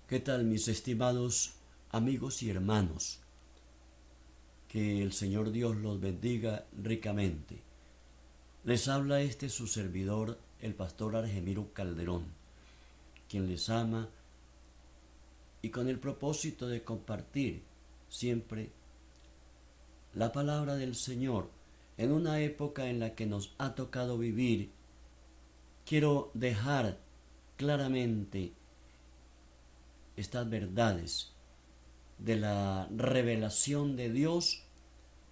¿Qué tal, mis estimados amigos y hermanos? Que el Señor Dios los bendiga ricamente. Les habla su servidor, el pastor Argemiro Calderón, quien les ama y con el propósito de compartir siempre la palabra del Señor en una época en la que nos ha tocado vivir. Quiero dejar claramente estas verdades de la revelación de Dios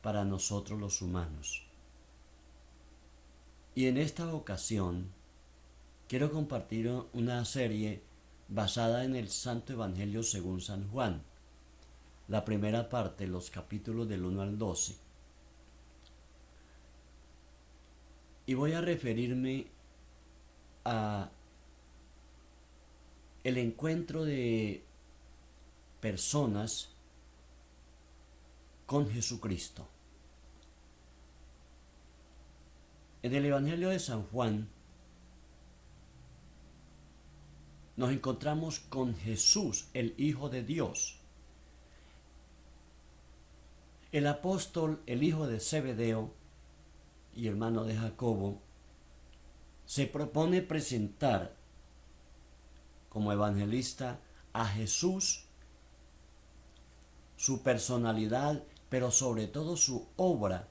para nosotros los humanos. Y en esta ocasión quiero compartir una serie basada en el Santo Evangelio según San Juan, la primera parte, los capítulos del 1 al 12. Y voy a referirme a el encuentro de personas con Jesucristo. En el Evangelio de San Juan nos encontramos con Jesús, el Hijo de Dios. El apóstol, el hijo de Zebedeo y hermano de Jacobo, se propone presentar como evangelista a Jesús, su personalidad, pero sobre todo su obra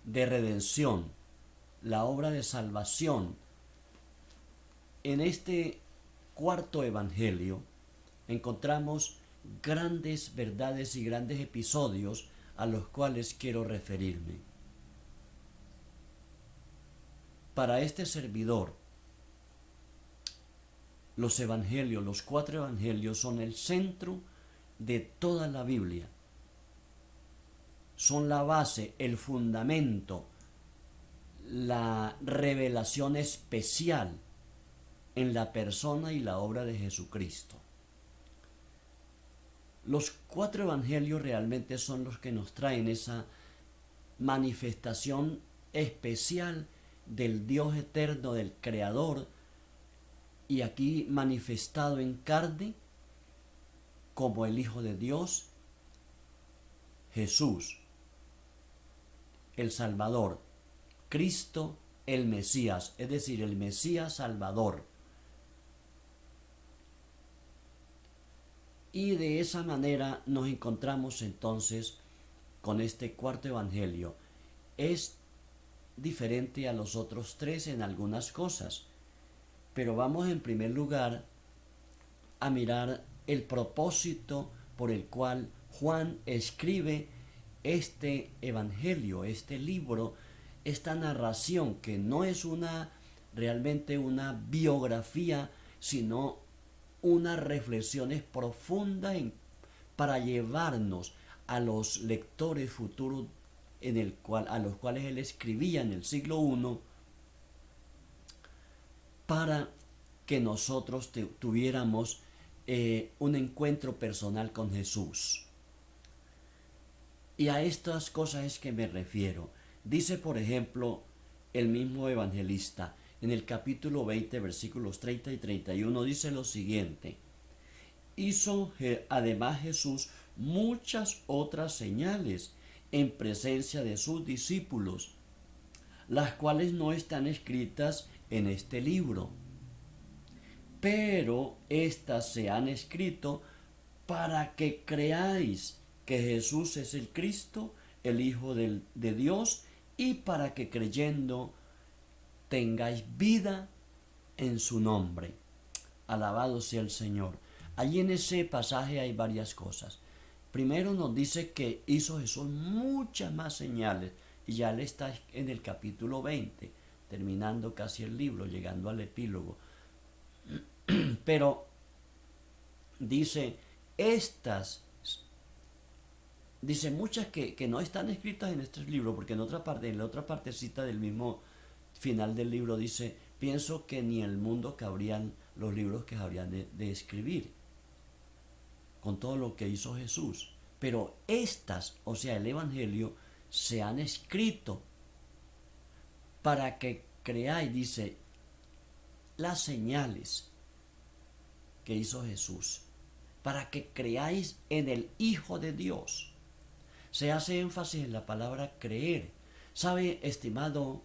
de redención, la obra de salvación. En este cuarto evangelio encontramos grandes verdades y grandes episodios a los cuales quiero referirme. Para este servidor, los evangelios, los cuatro evangelios, son el centro de toda la Biblia. Son la base, el fundamento, la revelación especial en la persona y la obra de Jesucristo. Los cuatro evangelios realmente son los que nos traen esa manifestación especial del Dios eterno, del Creador, y aquí manifestado en carne como el Hijo de Dios, Jesús, el Salvador, Cristo, el Mesías, es decir, el Mesías Salvador. Y de esa manera nos encontramos entonces con este cuarto evangelio. Es diferente a los otros tres en algunas cosas, pero vamos en primer lugar a mirar el propósito por el cual Juan escribe este evangelio, este libro, esta narración que no es realmente una biografía, sino unas reflexiones profundas para llevarnos a los lectores futuros a los cuales él escribía en el siglo I, para que nosotros tuviéramos un encuentro personal con Jesús. Y a estas cosas es que me refiero. Dice, por ejemplo, el mismo evangelista, en el capítulo 20, versículos 30 y 31, dice lo siguiente: hizo además Jesús muchas otras señales en presencia de sus discípulos, las cuales no están escritas en este libro, pero éstas se han escrito para que creáis que Jesús es el Cristo, el Hijo de Dios, y para que creyendo tengáis vida en su nombre. Alabado sea el Señor. Allí en ese pasaje hay varias cosas. Primero nos dice que hizo Jesús muchas más señales, y ya le está en el capítulo 20, terminando casi el libro, llegando al epílogo. Pero dice muchas que no están escritas en este libro, porque en la otra partecita del mismo final del libro dice: pienso que ni el mundo cabrían los libros que habrían de escribir con todo lo que hizo Jesús. Pero estas, o sea, el evangelio, se han escrito para que creáis, dice, las señales que hizo Jesús, para que creáis en el Hijo de Dios. Se hace énfasis en la palabra creer. ¿Sabe, estimado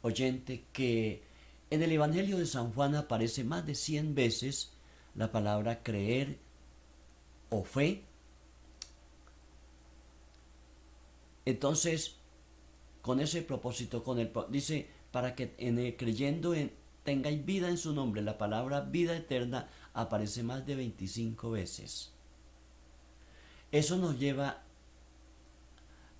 oyente, que en el Evangelio de San Juan aparece más de 100 veces la palabra creer o fe? Entonces, con ese propósito, dice, para que tengáis vida en su nombre. La palabra vida eterna aparece más de 25 veces. Eso nos lleva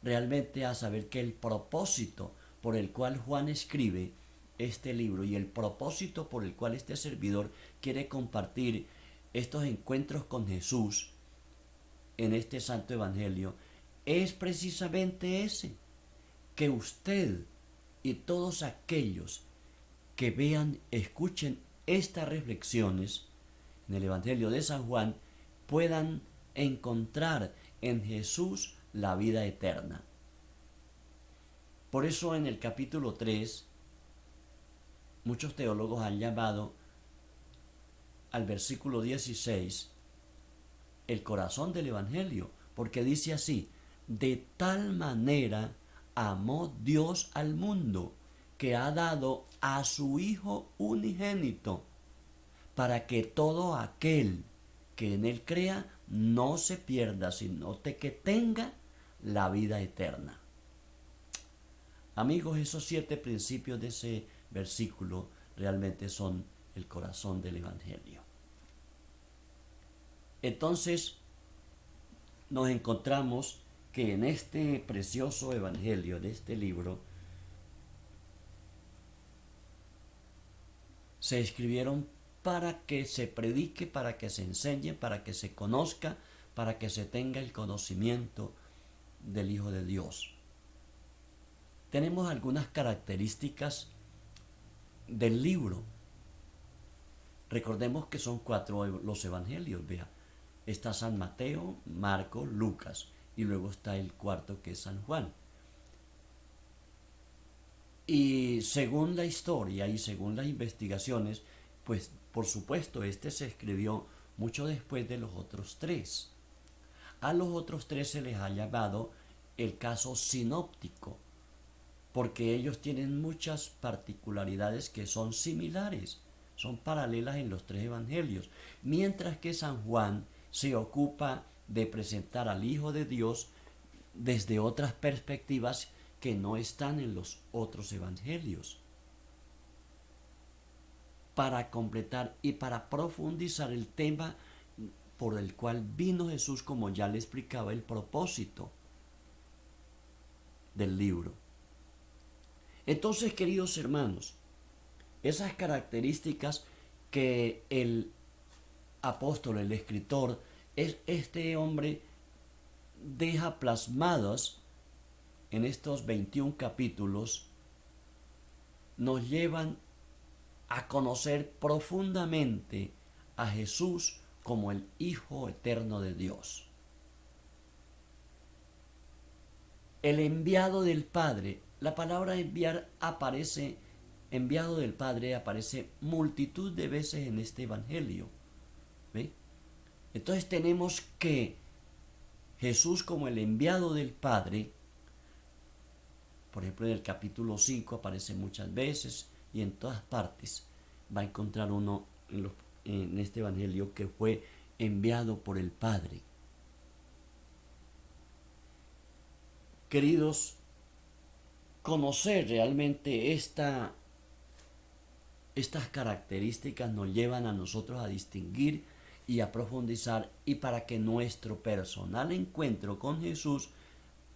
realmente a saber que el propósito por el cual Juan escribe este libro y el propósito por el cual este servidor quiere compartir estos encuentros con Jesús en este santo evangelio es precisamente ese: que usted y todos aquellos que vean, escuchen estas reflexiones en el Evangelio de San Juan puedan encontrar en Jesús la vida eterna. Por eso en el capítulo 3 muchos teólogos han llamado al versículo 16 el corazón del Evangelio, porque dice así: de tal manera amó Dios al mundo, que ha dado a su Hijo unigénito, para que todo aquel que en él crea no se pierda, sino que tenga la vida eterna. Amigos, esos 7 principios de ese versículo realmente son el corazón del Evangelio. Entonces, nos encontramos que en este precioso Evangelio de este libro se escribieron para que se predique, para que se enseñe, para que se conozca, para que se tenga el conocimiento del Hijo de Dios. Tenemos algunas características del libro. Recordemos que son 4 los evangelios, vea. Está San Mateo, Marcos, Lucas, y luego está el cuarto, que es San Juan. Y según la historia y según las investigaciones, pues por supuesto este se escribió mucho después de los otros 3. A los otros 3 se les ha llamado el caso sinóptico, porque ellos tienen muchas particularidades que son similares, son paralelas en los 3 evangelios, mientras que San Juan se ocupa de presentar al Hijo de Dios desde otras perspectivas que no están en los otros evangelios, para completar y para profundizar el tema por el cual vino Jesús, como ya le explicaba el propósito del libro. Entonces, queridos hermanos, esas características que el apóstol, el escritor, este hombre deja plasmadas en estos 21 capítulos, nos llevan a conocer profundamente a Jesús como el Hijo eterno de Dios, el enviado del Padre. La palabra enviado del Padre aparece multitud de veces en este evangelio. ¿Ve? Entonces tenemos que Jesús como el enviado del Padre, por ejemplo en el capítulo 5 aparece muchas veces, y en todas partes va a encontrar uno en este evangelio que fue enviado por el Padre. Queridos, conocer realmente estas características nos llevan a nosotros a distinguir y a profundizar, y para que nuestro personal encuentro con Jesús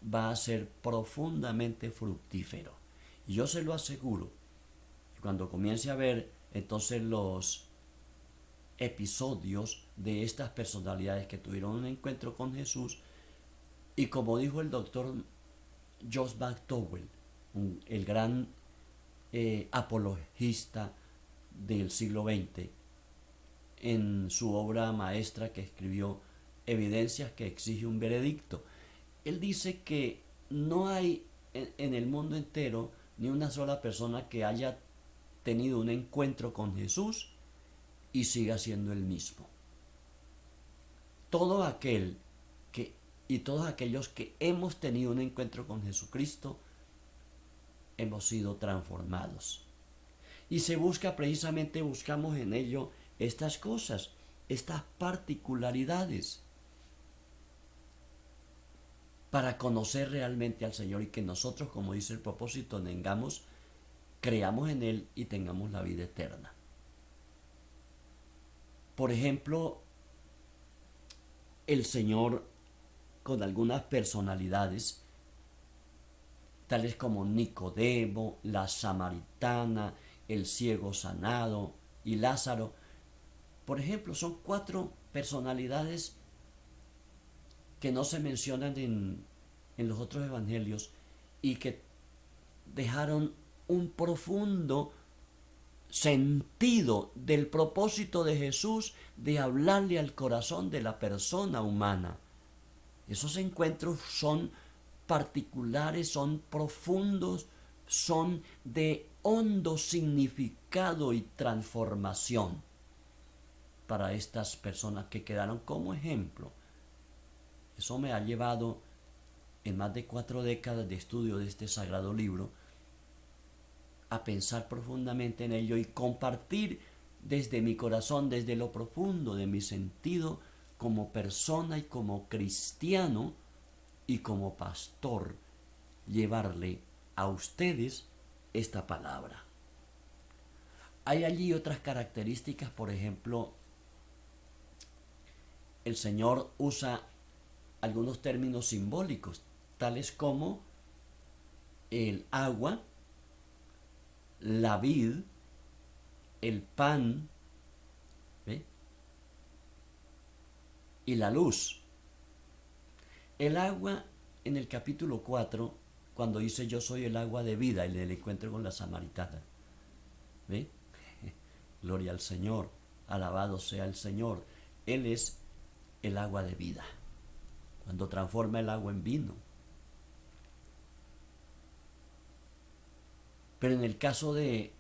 va a ser profundamente fructífero. Y yo se lo aseguro, cuando comience a ver entonces los episodios de estas personalidades que tuvieron un encuentro con Jesús, y como dijo el doctor Josh McDowell, el gran apologista del siglo XX, en su obra maestra que escribió Evidencias que exige un veredicto, él dice que no hay en el mundo entero ni una sola persona que haya tenido un encuentro con Jesús y siga siendo el mismo. Todo aquel que y todos aquellos que hemos tenido un encuentro con Jesucristo hemos sido transformados. Y se busca precisamente, buscamos en ello estas cosas, estas particularidades, para conocer realmente al Señor y que nosotros, como dice el propósito, creamos en Él y tengamos la vida eterna. Por ejemplo, el Señor con algunas personalidades, tales como Nicodemo, la samaritana, el ciego sanado y Lázaro. Por ejemplo, son 4 personalidades que no se mencionan en los otros evangelios y que dejaron un profundo sentido del propósito de Jesús de hablarle al corazón de la persona humana. Esos encuentros son particulares, son profundos, son de hondo significado y transformación para estas personas que quedaron como ejemplo. Eso me ha llevado, en más de 4 décadas de estudio de este sagrado libro, a pensar profundamente en ello y compartir desde mi corazón, desde lo profundo de mi sentido, como persona y como cristiano y como pastor, llevarle a ustedes esta palabra. Hay allí otras características, por ejemplo, el Señor usa algunos términos simbólicos, tales como el agua, la vid, el pan, ¿ve?, y la luz. El agua, en el capítulo 4, cuando dice yo soy el agua de vida, en el encuentro con la samaritana, ¿ve? Gloria al Señor, alabado sea el Señor. Él es el agua de vida, cuando transforma el agua en vino. Pero en el caso del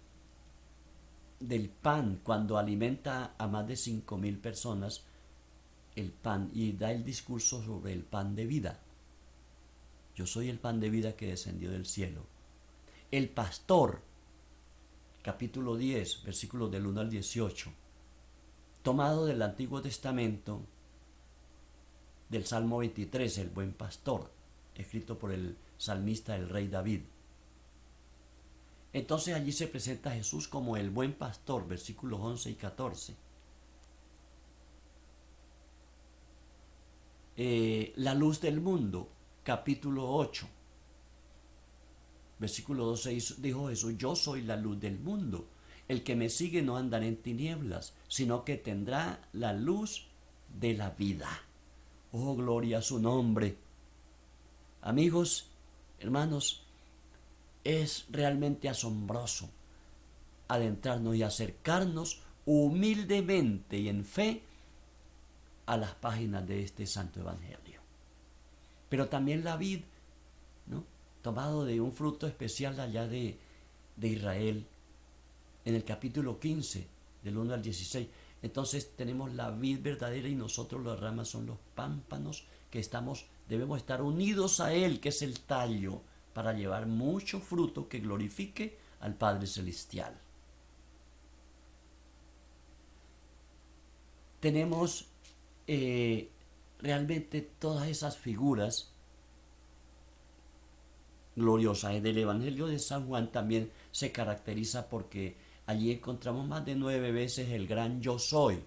pan, cuando alimenta a más de 5,000 personas, el pan, y da el discurso sobre el pan de vida. Yo soy el pan de vida que descendió del cielo. El pastor, capítulo 10, versículos del 1 al 18, tomado del Antiguo Testamento, del Salmo 23, el buen pastor, escrito por el salmista, el rey David. Entonces allí se presenta a Jesús como el buen pastor, versículos 11 y 14. La luz del mundo, capítulo 8, versículo 12, dijo Jesús: yo soy la luz del mundo. El que me sigue no andará en tinieblas, sino que tendrá la luz de la vida. Oh, gloria a su nombre. Amigos, hermanos, es realmente asombroso adentrarnos y acercarnos humildemente y en fe a las páginas de este santo evangelio. Pero también la vid, ¿no?, tomado de un fruto especial allá de Israel, en el capítulo 15, del 1 al 16. Entonces tenemos la vid verdadera y nosotros las ramas son los pámpanos que debemos estar unidos a Él, que es el tallo, para llevar mucho fruto que glorifique al Padre Celestial. Tenemos realmente todas esas figuras gloriosas. En el Evangelio de San Juan también se caracteriza porque allí encontramos más de 9 veces el gran yo soy.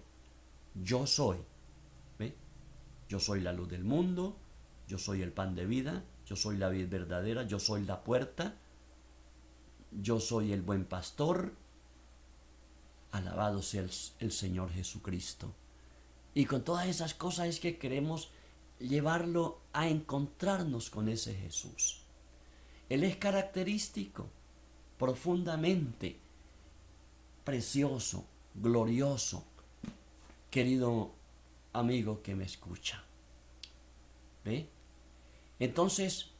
Yo soy. ¿Ve? Yo soy la luz del mundo, yo soy el pan de vida, yo soy la vid verdadera, yo soy la puerta, yo soy el buen pastor. Alabado sea el Señor Jesucristo. Y con todas esas cosas es que queremos llevarlo a encontrarnos con ese Jesús. Él es característico, profundamente precioso, glorioso, querido amigo que me escucha. ¿Ve? Entonces,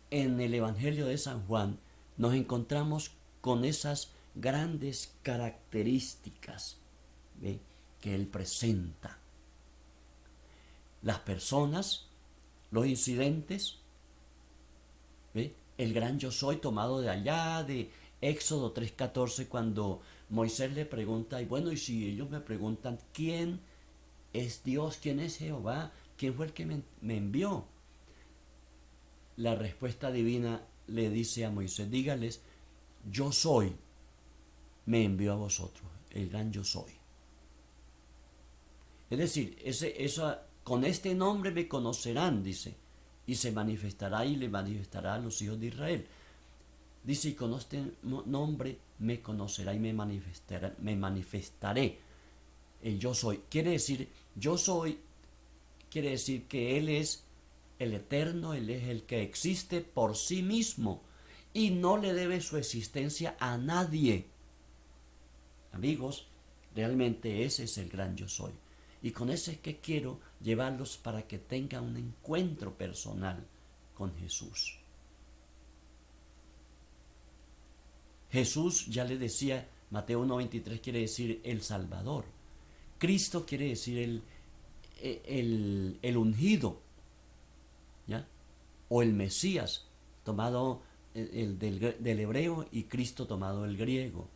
en el Evangelio de San Juan nos encontramos con esas grandes características, ¿ve?, que él presenta. Las personas, los incidentes, ¿ve?, el gran yo soy tomado de allá, de Éxodo 3:14, cuando Moisés le pregunta, y bueno, y si ellos me preguntan, ¿quién es Dios? ¿Quién es Jehová? ¿Quién fue el que me envió? La respuesta divina le dice a Moisés, dígales, yo soy, me envió a vosotros, el gran yo soy. Es decir, con este nombre me conocerán, dice, y se manifestará y le manifestará a los hijos de Israel. Dice, y con este nombre me conocerá y me manifestaré. El yo soy. Quiere decir, yo soy, quiere decir que Él es el eterno, Él es el que existe por sí mismo y no le debe su existencia a nadie. Amigos, realmente ese es el gran yo soy. Y con ese es que quiero llevarlos para que tengan un encuentro personal con Jesús. Jesús, ya le decía, Mateo 1:23 quiere decir el Salvador. Cristo quiere decir el ungido, ¿ya? O el Mesías, tomado del hebreo, y Cristo tomado del griego.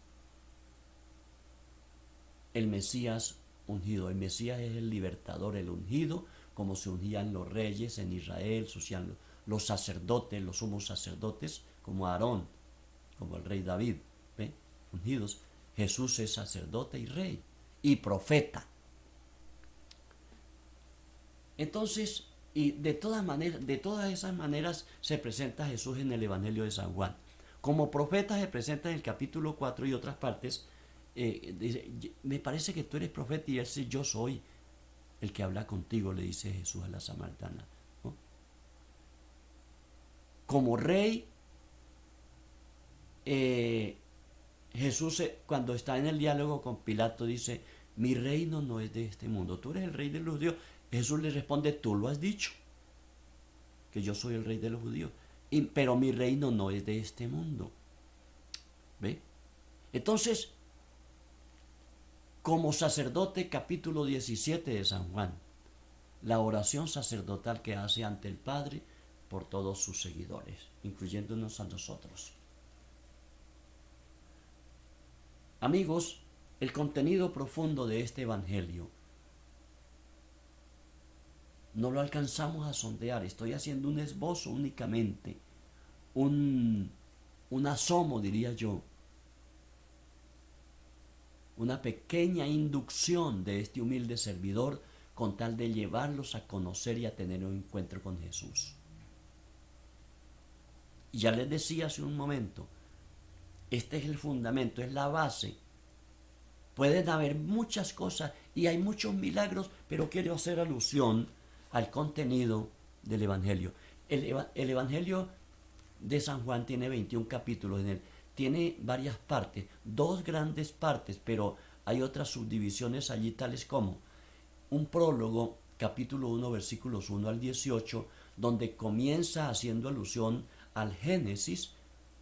El Mesías ungido. El Mesías es el libertador, el ungido, como se ungían los reyes en Israel, se ungían los sacerdotes, los sumos sacerdotes, como Aarón, como el rey David, ¿ve?, ungidos. Jesús es sacerdote y rey y profeta. Entonces, y de todas esas maneras se presenta Jesús en el Evangelio de San Juan. Como profeta se presenta en el capítulo 4 y otras partes. Dice, me parece que tú eres profeta, y ese yo soy el que habla contigo, le dice Jesús a la samaritana, ¿no? Como rey, Jesús, cuando está en el diálogo con Pilato, dice, mi reino no es de este mundo, tú eres el rey de los judíos. Jesús le responde, tú lo has dicho, que yo soy el rey de los judíos, pero mi reino no es de este mundo. ¿Ve? Entonces, como sacerdote, capítulo 17 de San Juan, la oración sacerdotal que hace ante el Padre por todos sus seguidores, incluyéndonos a nosotros. Amigos, el contenido profundo de este Evangelio no lo alcanzamos a sondear. Estoy haciendo un esbozo únicamente, un asomo, diría yo, una pequeña inducción de este humilde servidor, con tal de llevarlos a conocer y a tener un encuentro con Jesús. Y ya les decía hace un momento, este es el fundamento, es la base. Pueden haber muchas cosas y hay muchos milagros, pero quiero hacer alusión al contenido del Evangelio. El Evangelio de San Juan tiene 21 capítulos en él. Tiene varias partes, 2 grandes partes, pero hay otras subdivisiones allí, tales como un prólogo, capítulo 1, versículos 1 al 18, donde comienza haciendo alusión al Génesis,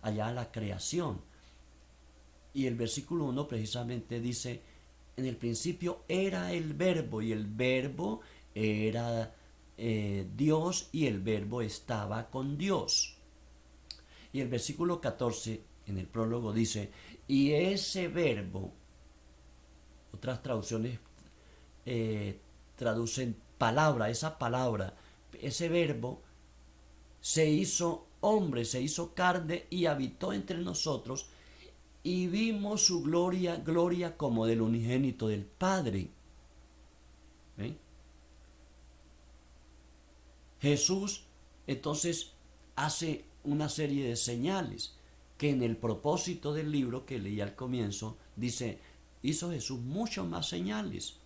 allá a la creación. Y el versículo 1 precisamente dice, en el principio era el verbo, y el verbo era Dios, y el verbo estaba con Dios. Y el versículo 14 en el prólogo dice, y ese verbo, otras traducciones traducen palabra, esa palabra, ese verbo se hizo hombre, se hizo carne y habitó entre nosotros, y vimos su gloria, gloria como del unigénito del Padre. ¿Ven? Jesús entonces hace una serie de señales que en el propósito del libro que leí al comienzo dice, hizo Jesús muchas más señales,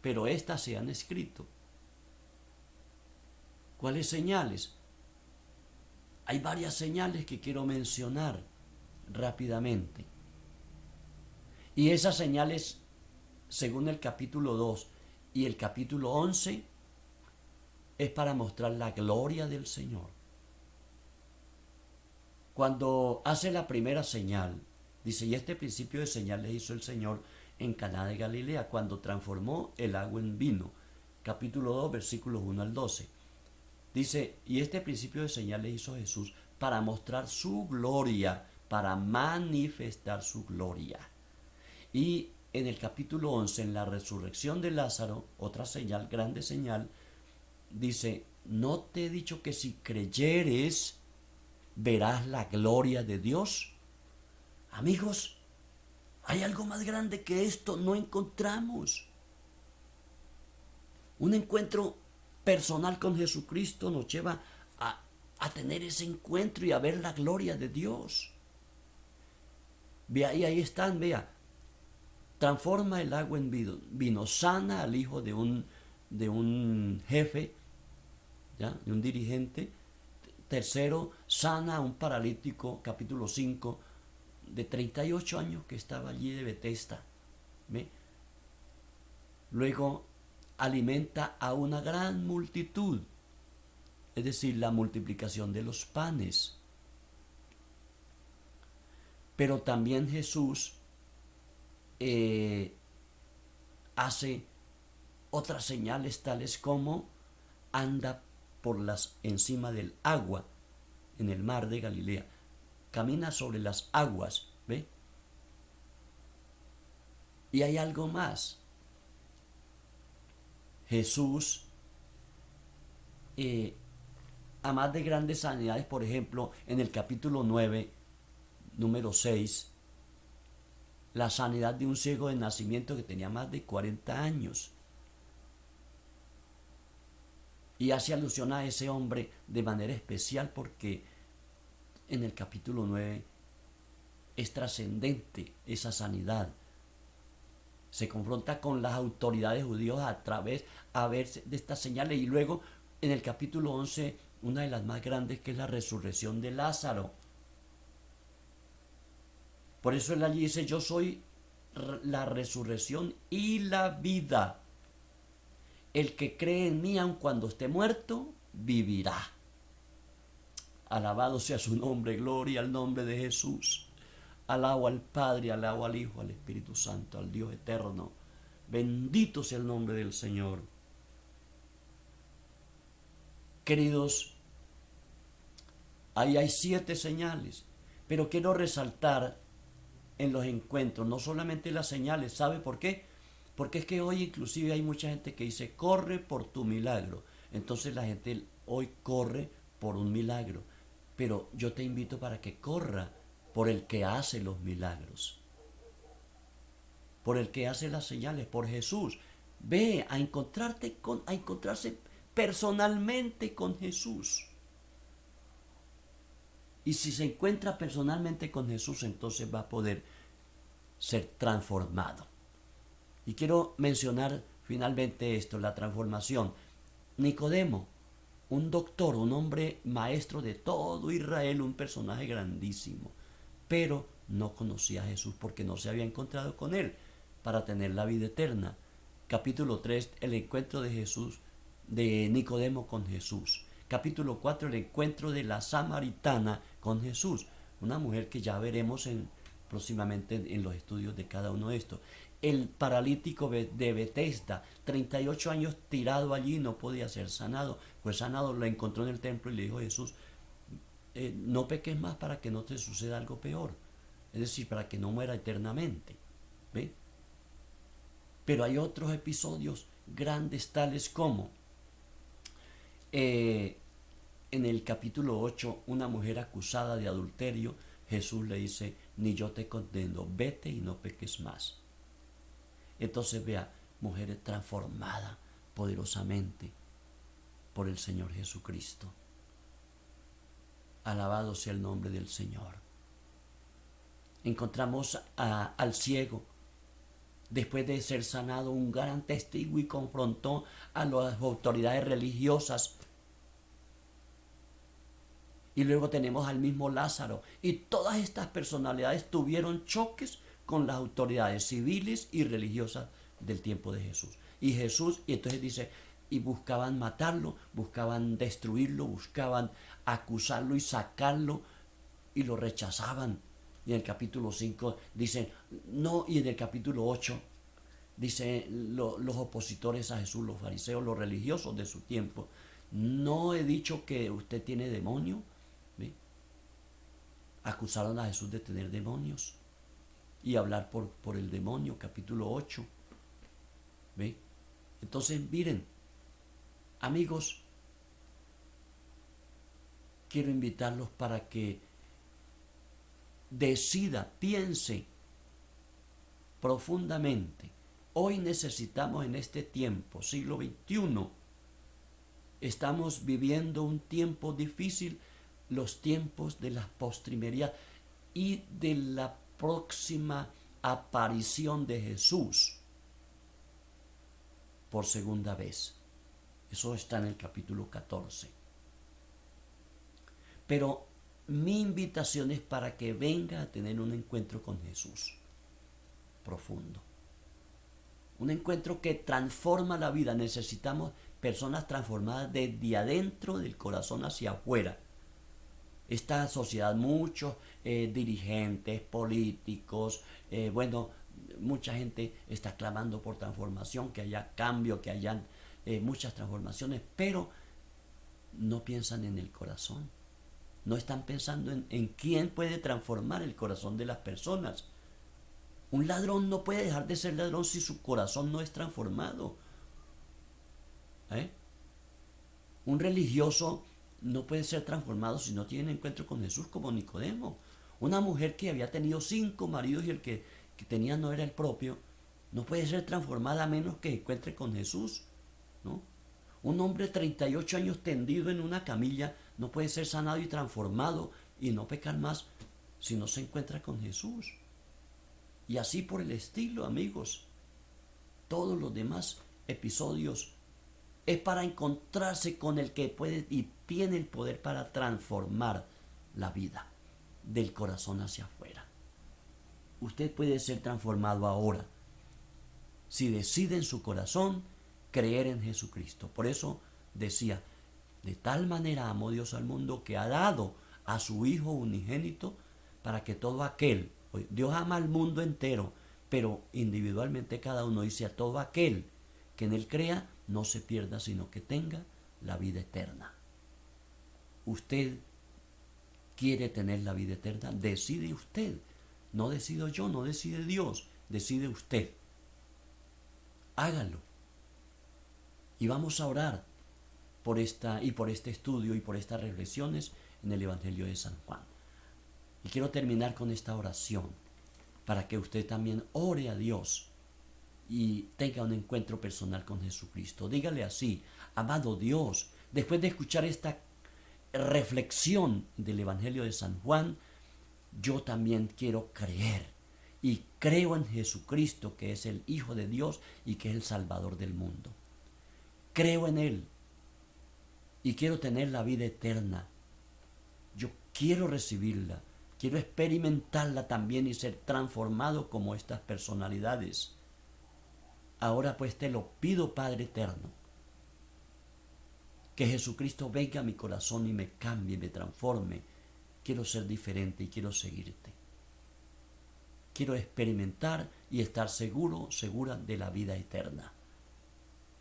pero estas se han escrito. ¿Cuáles señales? Hay varias señales que quiero mencionar rápidamente. Y esas señales, según el capítulo 2 y el capítulo 11, es para mostrar la gloria del Señor. Cuando hace la primera señal, Dice, y este principio de señales hizo el Señor en Caná de Galilea, cuando transformó el agua en vino. Capítulo 2, versículos 1 al 12. Dice, y este principio de señales hizo Jesús para mostrar su gloria, para manifestar su gloria. Y en el capítulo 11, en la resurrección de Lázaro, otra señal, grande señal, dice, ¿no te he dicho que si creyeres verás la gloria de Dios? Amigos, hay algo más grande que esto, no encontramos. Un encuentro personal con Jesucristo nos lleva a tener ese encuentro y a ver la gloria de Dios. Vea, y ahí están, vea. Transforma el agua en vino, sana al hijo de un jefe, ¿ya? De un dirigente. Tercero, sana a un paralítico, capítulo 5, de 38 años que estaba allí de Betesda. ¿Ve? Luego, alimenta a una gran multitud, es decir, la multiplicación de los panes. Pero también Jesús hace otras señales tales como anda encima del agua en el mar de Galilea, camina sobre las aguas, ¿ve? Y hay algo más. Jesús, a más de grandes sanidades, por ejemplo, en el capítulo 9, número 6, la sanidad de un ciego de nacimiento que tenía más de 40 años. Y hace alusión a ese hombre de manera especial porque en el capítulo 9 es trascendente esa sanidad. Se confronta con las autoridades judías a través de estas señales. Y luego en el capítulo 11, una de las más grandes, que es la resurrección de Lázaro. Por eso él allí dice, yo soy la resurrección y la vida. El que cree en mí, aun cuando esté muerto, vivirá. Alabado sea su nombre, gloria al nombre de Jesús. Alabo al Padre, alabo al Hijo, al Espíritu Santo, al Dios eterno. Bendito sea el nombre del Señor. Queridos, ahí hay 7 señales, pero quiero resaltar en los encuentros, no solamente las señales. ¿Sabe por qué? Porque es que hoy inclusive hay mucha gente que dice, corre por tu milagro. Entonces la gente hoy corre por un milagro. Pero yo te invito para que corra por el que hace los milagros, por el que hace las señales, por Jesús. Ve a encontrarse personalmente con Jesús. Y si se encuentra personalmente con Jesús, entonces va a poder ser transformado. Y quiero mencionar finalmente esto, la transformación. Nicodemo, un doctor, un hombre maestro de todo Israel, un personaje grandísimo, pero no conocía a Jesús porque no se había encontrado con él para tener la vida eterna. Capítulo 3, el encuentro de Jesús, de Nicodemo con Jesús. Capítulo 4, el encuentro de la samaritana con Jesús, una mujer que ya veremos próximamente en los estudios de cada uno de estos. El paralítico de Betesda, 38 años tirado allí, no podía ser sanado. Fue sanado, lo encontró en el templo y le dijo Jesús, no peques más para que no te suceda algo peor. Es decir, para que no muera eternamente. ¿Ve? Pero hay otros episodios grandes tales como en el capítulo 8, una mujer acusada de adulterio, Jesús le dice, ni yo te condeno, vete y no peques más. Entonces vea, mujer transformada poderosamente por el Señor Jesucristo. Alabado sea el nombre del Señor. Encontramos al ciego, después de ser sanado, un gran testigo, y confrontó a las autoridades religiosas. Y luego tenemos al mismo Lázaro. Y todas estas personalidades tuvieron choques con las autoridades civiles y religiosas del tiempo de Jesús. Y entonces dice, y buscaban matarlo, buscaban destruirlo, buscaban acusarlo y sacarlo, y lo rechazaban. Y en el capítulo 5 dicen, no, y en el capítulo 8 dice los opositores a Jesús, los fariseos, los religiosos de su tiempo, no he dicho que usted tiene demonio. ¿Ve? Acusaron a Jesús de tener demonios y hablar por el demonio, capítulo 8. ¿Ve? Entonces, miren, amigos, quiero invitarlos para que decida, piense profundamente. Hoy necesitamos en este tiempo, siglo XXI, estamos viviendo un tiempo difícil, los tiempos de la postrimería y de la próxima aparición de Jesús por segunda vez. Eso está en el capítulo 14. Pero mi invitación es para que venga a tener un encuentro con Jesús profundo. Un encuentro que transforma la vida. Necesitamos personas transformadas desde adentro del corazón hacia afuera. Esta sociedad, muchos dirigentes, políticos, mucha gente está clamando por transformación, que haya cambio, que hayan muchas transformaciones, pero no piensan en el corazón. No están pensando en quién puede transformar el corazón de las personas. Un ladrón no puede dejar de ser ladrón si su corazón no es transformado. Un religioso no puede ser transformado si no tiene encuentro con Jesús, como Nicodemo. Una mujer que había tenido 5 maridos y el que tenía no era el propio, no puede ser transformada a menos que encuentre con Jesús, ¿no? Un hombre de 38 años tendido en una camilla no puede ser sanado y transformado y no pecar más si no se encuentra con Jesús. Y así por el estilo, amigos. Todos los demás episodios es para encontrarse con el que puede y tiene el poder para transformar la vida del corazón hacia afuera. Usted puede ser transformado ahora si decide en su corazón creer en Jesucristo. Por eso decía, de tal manera amó Dios al mundo que ha dado a su Hijo unigénito para que todo aquel, Dios ama al mundo entero, pero individualmente cada uno dice a todo aquel que en él crea, no se pierda, sino que tenga la vida eterna. Usted quiere tener la vida eterna, decide usted. No decido yo, no decide Dios, decide usted. Hágalo. Y vamos a orar por este estudio y por estas reflexiones en el Evangelio de San Juan. Y quiero terminar con esta oración para que usted también ore a Dios y tenga un encuentro personal con Jesucristo. Dígale así: amado Dios, después de escuchar esta reflexión del Evangelio de San Juan, yo también quiero creer y creo en Jesucristo, que es el Hijo de Dios y que es el Salvador del mundo. Creo en Él y quiero tener la vida eterna. Yo quiero recibirla, quiero experimentarla también y ser transformado como estas personalidades. Ahora pues te lo pido, Padre eterno, que Jesucristo venga a mi corazón y me cambie, me transforme. Quiero ser diferente y quiero seguirte. Quiero experimentar y estar seguro, segura de la vida eterna.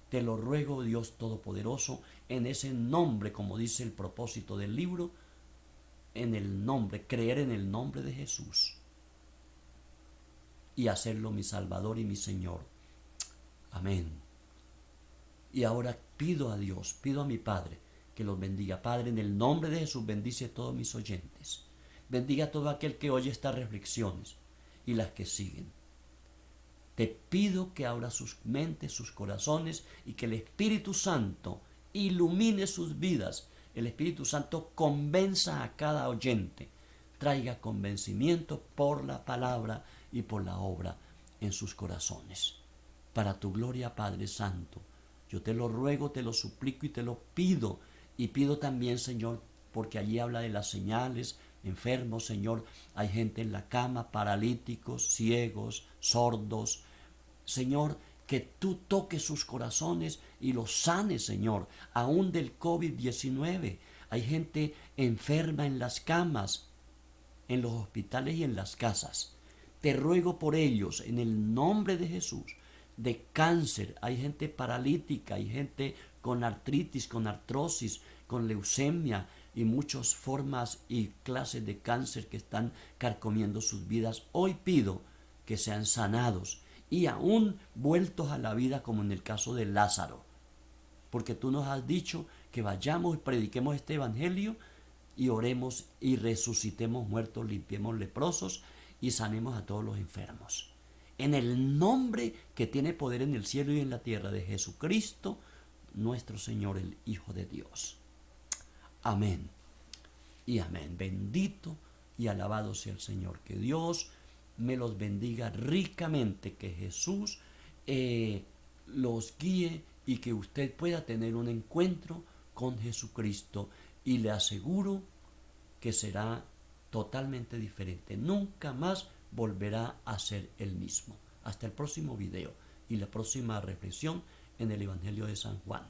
Te lo ruego, Dios Todopoderoso, en ese nombre, como dice el propósito del libro, en el nombre, creer en el nombre de Jesús y hacerlo mi Salvador y mi Señor. Amén. Y ahora pido a Dios, pido a mi Padre que los bendiga. Padre, en el nombre de Jesús, bendice a todos mis oyentes. Bendiga a todo aquel que oye estas reflexiones y las que siguen. Te pido que abra sus mentes, sus corazones y que el Espíritu Santo ilumine sus vidas. El Espíritu Santo convenza a cada oyente, traiga convencimiento por la palabra y por la obra en sus corazones. Para tu gloria, Padre Santo, yo te lo ruego, te lo suplico y te lo pido. Y pido también, Señor, porque allí habla de las señales, enfermos, Señor, hay gente en la cama, paralíticos, ciegos, sordos. Señor, que tú toques sus corazones y los sanes, Señor, aún del COVID-19. Hay gente enferma en las camas. en los hospitales y en las casas. Te ruego por ellos, en el nombre de Jesús, de cáncer. Hay gente paralítica, hay gente con artritis, con artrosis, con leucemia y muchas formas y clases de cáncer que están carcomiendo sus vidas. Hoy pido que sean sanados y aún vueltos a la vida, como en el caso de Lázaro, porque tú nos has dicho que vayamos y prediquemos este evangelio y oremos y resucitemos muertos, limpiemos leprosos y sanemos a todos los enfermos. En el nombre que tiene poder en el cielo y en la tierra de Jesucristo, nuestro Señor, el Hijo de Dios. Amén y amén. Bendito y alabado sea el Señor. Que Dios me los bendiga ricamente, que Jesús los guíe y que usted pueda tener un encuentro con Jesucristo, y le aseguro que será totalmente diferente. Nunca más volverá a ser el mismo. Hasta el próximo video y la próxima reflexión en el Evangelio de San Juan.